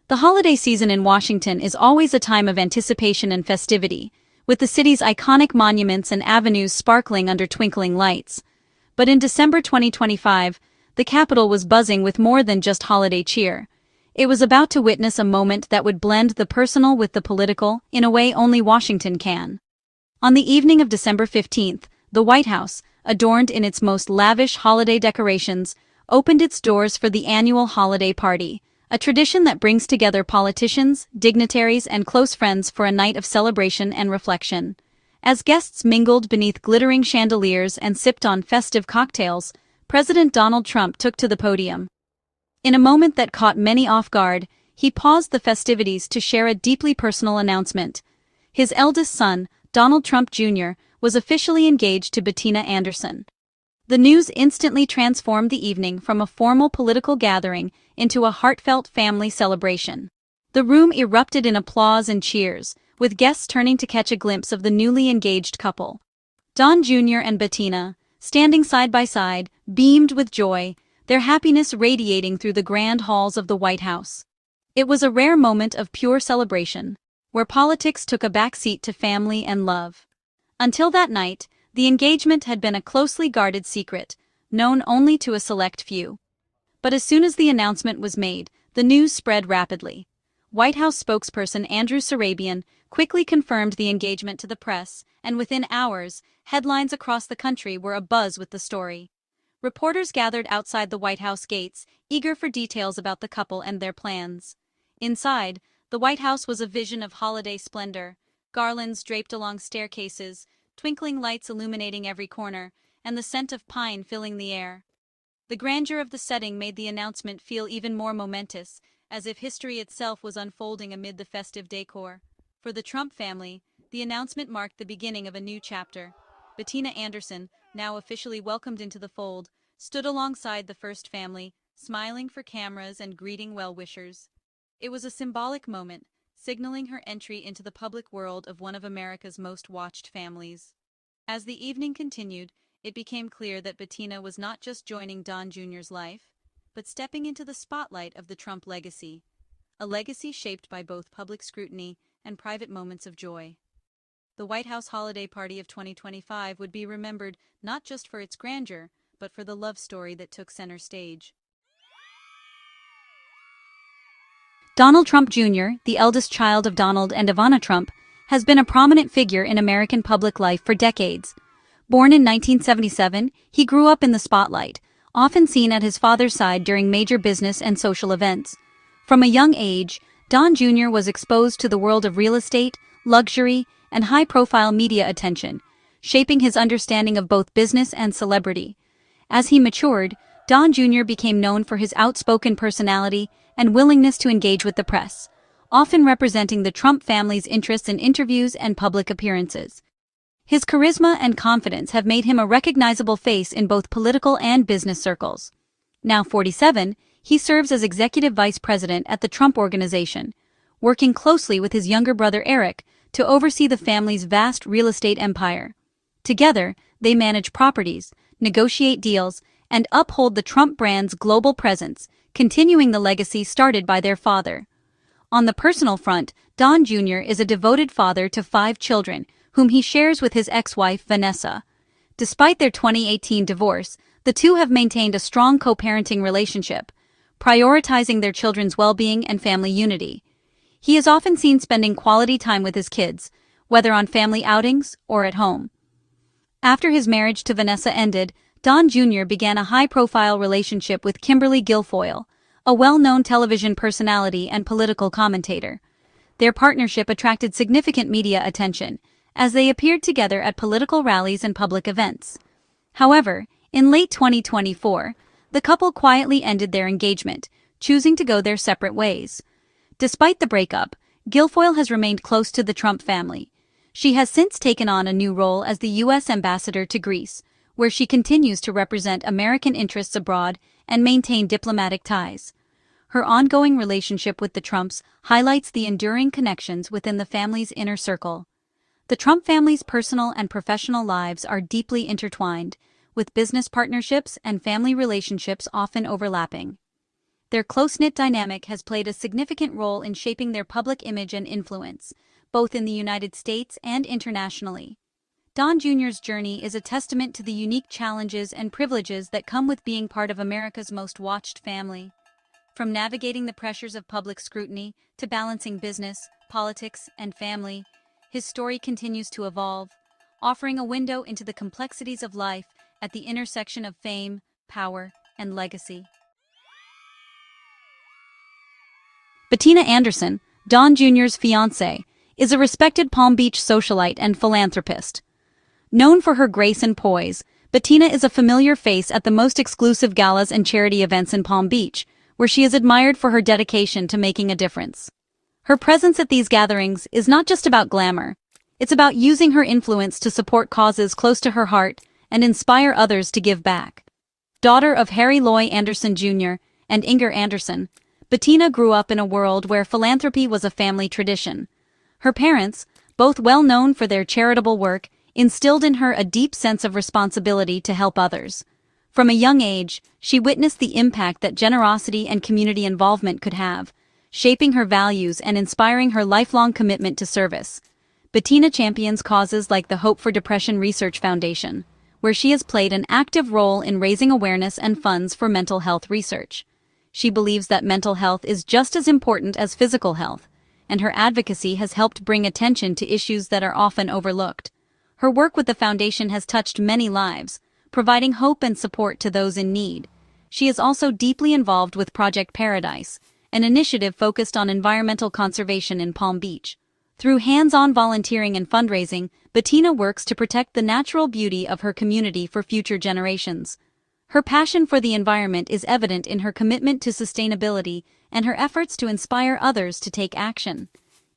The holiday season in Washington is always a time of anticipation and festivity, with the city's iconic monuments and avenues sparkling under twinkling lights. But in December 2025, the Capitol was buzzing with more than just holiday cheer. It was about to witness a moment that would blend the personal with the political in a way only Washington can. On the evening of December 15th, the White House, adorned in its most lavish holiday decorations, opened its doors for the annual holiday party, a tradition that brings together politicians, dignitaries, and close friends for a night of celebration and reflection. As guests mingled beneath glittering chandeliers and sipped on festive cocktails, President Donald Trump took to the podium. In a moment that caught many off guard, he paused the festivities to share a deeply personal announcement. His eldest son, Donald Trump Jr., was officially engaged to Bettina Anderson. The news instantly transformed the evening from a formal political gathering into a heartfelt family celebration. The room erupted in applause and cheers, with guests turning to catch a glimpse of the newly engaged couple. Don Jr. and Bettina, standing side by side, beamed with joy, their happiness radiating through the grand halls of the White House. It was a rare moment of pure celebration, where politics took a backseat to family and love. Until that night, the engagement had been a closely guarded secret, known only to a select few. But as soon as the announcement was made, the news spread rapidly. White House spokesperson Andrew Sarabian quickly confirmed the engagement to the press, and within hours, headlines across the country were abuzz with the story. Reporters gathered outside the White House gates, eager for details about the couple and their plans. Inside, the White House was a vision of holiday splendor, garlands draped along staircases, twinkling lights illuminating every corner, and the scent of pine filling the air. The grandeur of the setting made the announcement feel even more momentous, as if history itself was unfolding amid the festive decor. For the Trump family, the announcement marked the beginning of a new chapter. Bettina Anderson, now officially welcomed into the fold, stood alongside the first family, smiling for cameras and greeting well-wishers. It was a symbolic moment, signaling her entry into the public world of one of America's most watched families. As the evening continued, it became clear that Bettina was not just joining Don Jr.'s life, but stepping into the spotlight of the Trump legacy, a legacy shaped by both public scrutiny and private moments of joy. The White House holiday party of 2025 would be remembered not just for its grandeur, but for the love story that took center stage. Donald Trump Jr., the eldest child of Donald and Ivana Trump, has been a prominent figure in American public life for decades. Born in 1977, he grew up in the spotlight, often seen at his father's side during major business and social events. From a young age, Don Jr. was exposed to the world of real estate, luxury, and high-profile media attention, shaping his understanding of both business and celebrity. As he matured, Don Jr. became known for his outspoken personality and willingness to engage with the press, often representing the Trump family's interests in interviews and public appearances. His charisma and confidence have made him a recognizable face in both political and business circles. Now 47, he serves as executive vice president at the Trump Organization, working closely with his younger brother Eric to oversee the family's vast real estate empire. Together, they manage properties, negotiate deals, and uphold the Trump brand's global presence, continuing the legacy started by their father. On the personal front, Don Jr. is a devoted father to 5 children, whom he shares with his ex-wife Vanessa. Despite their 2018 divorce, the two have maintained a strong co-parenting relationship, prioritizing their children's well-being and family unity. He is often seen spending quality time with his kids, whether on family outings or at home. After his marriage to Vanessa ended, Don Jr. began a high-profile relationship with Kimberly Guilfoyle, a well-known television personality and political commentator. Their partnership attracted significant media attention, as they appeared together at political rallies and public events. However, in late 2024, the couple quietly ended their engagement, choosing to go their separate ways. Despite the breakup, Guilfoyle has remained close to the Trump family. She has since taken on a new role as the U.S. ambassador to Greece, where she continues to represent American interests abroad and maintain diplomatic ties. Her ongoing relationship with the Trumps highlights the enduring connections within the family's inner circle. The Trump family's personal and professional lives are deeply intertwined, with business partnerships and family relationships often overlapping. Their close-knit dynamic has played a significant role in shaping their public image and influence, both in the United States and internationally. Don Jr.'s journey is a testament to the unique challenges and privileges that come with being part of America's most watched family. From navigating the pressures of public scrutiny to balancing business, politics, and family, his story continues to evolve, offering a window into the complexities of life at the intersection of fame, power, and legacy. Bettina Anderson, Don Jr.'s fiancée, is a respected Palm Beach socialite and philanthropist. Known for her grace and poise, Bettina is a familiar face at the most exclusive galas and charity events in Palm Beach, where she is admired for her dedication to making a difference. Her presence at these gatherings is not just about glamour. It's about using her influence to support causes close to her heart and inspire others to give back. Daughter of Harry Loy Anderson Jr. and Inger Anderson, Bettina grew up in a world where philanthropy was a family tradition. Her parents, both well known for their charitable work, instilled in her a deep sense of responsibility to help others. From a young age, she witnessed the impact that generosity and community involvement could have, shaping her values and inspiring her lifelong commitment to service. Bettina champions causes like the Hope for Depression Research Foundation, where she has played an active role in raising awareness and funds for mental health research. She believes that mental health is just as important as physical health, and her advocacy has helped bring attention to issues that are often overlooked. Her work with the foundation has touched many lives, providing hope and support to those in need. She is also deeply involved with Project Paradise, an initiative focused on environmental conservation in Palm Beach. Through hands-on volunteering and fundraising, Bettina works to protect the natural beauty of her community for future generations. Her passion for the environment is evident in her commitment to sustainability and her efforts to inspire others to take action.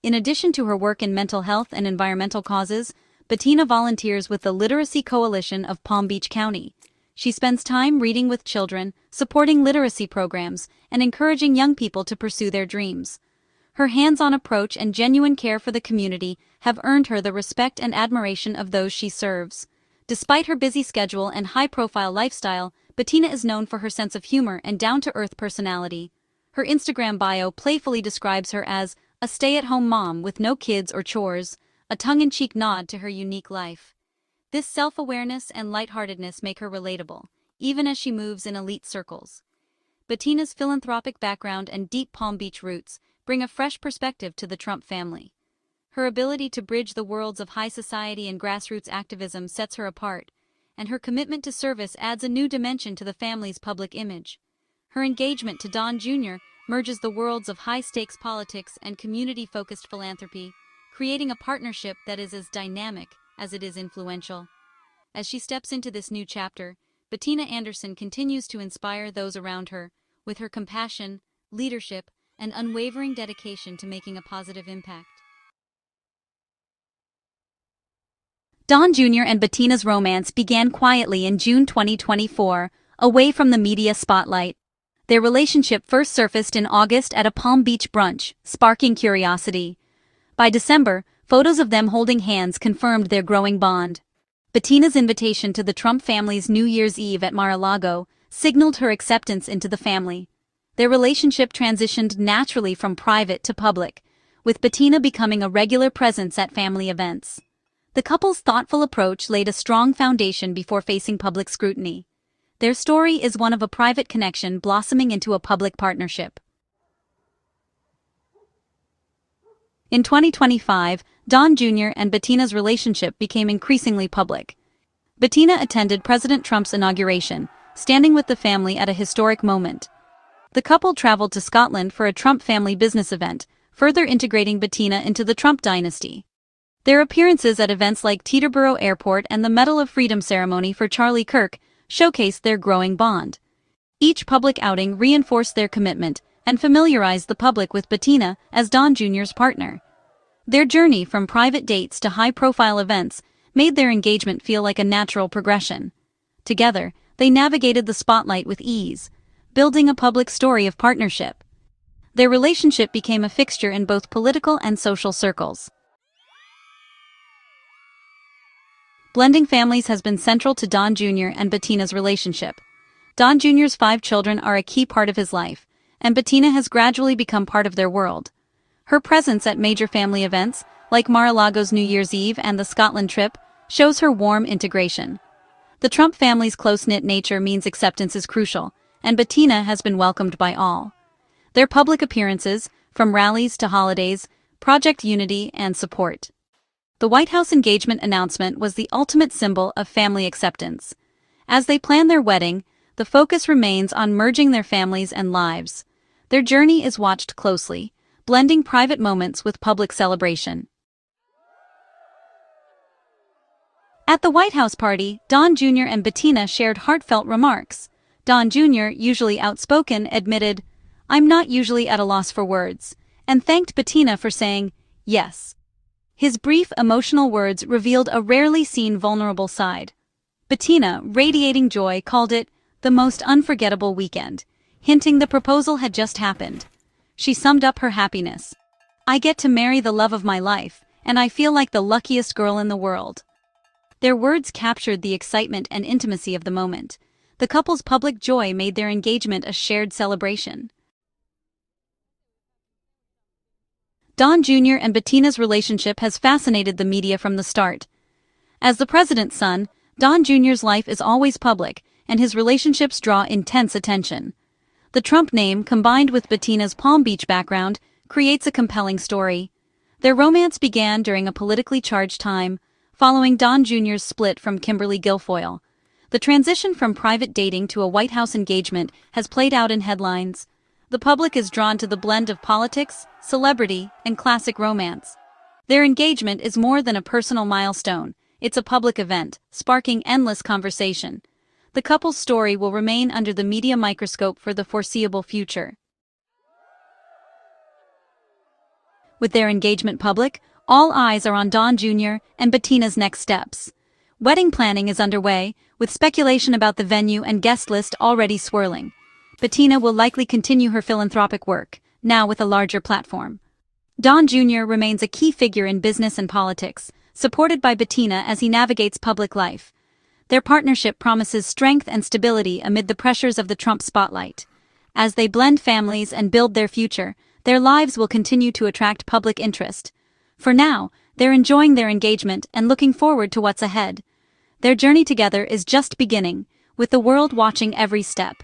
In addition to her work in mental health and environmental causes, Bettina volunteers with the Literacy Coalition of Palm Beach County. She spends time reading with children, supporting literacy programs, and encouraging young people to pursue their dreams. Her hands-on approach and genuine care for the community have earned her the respect and admiration of those she serves. Despite her busy schedule and high-profile lifestyle, Bettina is known for her sense of humor and down-to-earth personality. Her Instagram bio playfully describes her as a stay-at-home mom with no kids or chores, a tongue-in-cheek nod to her unique life. This self-awareness and lightheartedness make her relatable, even as she moves in elite circles. Bettina's philanthropic background and deep Palm Beach roots bring a fresh perspective to the Trump family. Her ability to bridge the worlds of high society and grassroots activism sets her apart, and her commitment to service adds a new dimension to the family's public image. Her engagement to Don Jr. merges the worlds of high-stakes politics and community-focused philanthropy, creating a partnership that is as dynamic as it is influential. As she steps into this new chapter, Bettina Anderson continues to inspire those around her, with her compassion, leadership, and unwavering dedication to making a positive impact. Don Jr. and Bettina's romance began quietly in June 2024, away from the media spotlight. Their relationship first surfaced in August at a Palm Beach brunch, sparking curiosity. By December, photos of them holding hands confirmed their growing bond. Bettina's invitation to the Trump family's New Year's Eve at Mar-a-Lago signaled her acceptance into the family. Their relationship transitioned naturally from private to public, with Bettina becoming a regular presence at family events. The couple's thoughtful approach laid a strong foundation before facing public scrutiny. Their story is one of a private connection blossoming into a public partnership. In 2025, Don Jr. and Bettina's relationship became increasingly public. Bettina attended President Trump's inauguration, standing with the family at a historic moment. The couple traveled to Scotland for a Trump family business event, further integrating Bettina into the Trump dynasty. Their appearances at events like Teterboro Airport and the Medal of Freedom ceremony for Charlie Kirk showcased their growing bond. Each public outing reinforced their commitment and familiarized the public with Bettina as Don Jr.'s partner. Their journey from private dates to high-profile events made their engagement feel like a natural progression. Together, they navigated the spotlight with ease, building a public story of partnership. Their relationship became a fixture in both political and social circles. Blending families has been central to Don Jr. and Bettina's relationship. Don Jr.'s 5 children are a key part of his life, and Bettina has gradually become part of their world. Her presence at major family events, like Mar-a-Lago's New Year's Eve and the Scotland trip, shows her warm integration. The Trump family's close-knit nature means acceptance is crucial, and Bettina has been welcomed by all. Their public appearances, from rallies to holidays, project unity and support. The White House engagement announcement was the ultimate symbol of family acceptance. As they plan their wedding, the focus remains on merging their families and lives. Their journey is watched closely, blending private moments with public celebration. At the White House party, Don Jr. and Bettina shared heartfelt remarks. Don Jr., usually outspoken, admitted, "I'm not usually at a loss for words," and thanked Bettina for saying, "yes." His brief, emotional words revealed a rarely seen vulnerable side. Bettina, radiating joy, called it the most unforgettable weekend, hinting the proposal had just happened. She summed up her happiness. "I get to marry the love of my life, and I feel like the luckiest girl in the world." Their words captured the excitement and intimacy of the moment. The couple's public joy made their engagement a shared celebration. Don Jr. and Bettina's relationship has fascinated the media from the start. As the president's son, Don Jr.'s life is always public, and his relationships draw intense attention. The Trump name, combined with Bettina's Palm Beach background, creates a compelling story. Their romance began during a politically charged time, following Don Jr.'s split from Kimberly Guilfoyle. The transition from private dating to a White House engagement has played out in headlines. The public is drawn to the blend of politics, celebrity, and classic romance. Their engagement is more than a personal milestone, it's a public event, sparking endless conversation. The couple's story will remain under the media microscope for the foreseeable future. With their engagement public, all eyes are on Don Jr. and Bettina's next steps. Wedding planning is underway, with speculation about the venue and guest list already swirling. Bettina will likely continue her philanthropic work, now with a larger platform. Don Jr. remains a key figure in business and politics, supported by Bettina as he navigates public life. Their partnership promises strength and stability amid the pressures of the Trump spotlight. As they blend families and build their future, their lives will continue to attract public interest. For now, they're enjoying their engagement and looking forward to what's ahead. Their journey together is just beginning, with the world watching every step.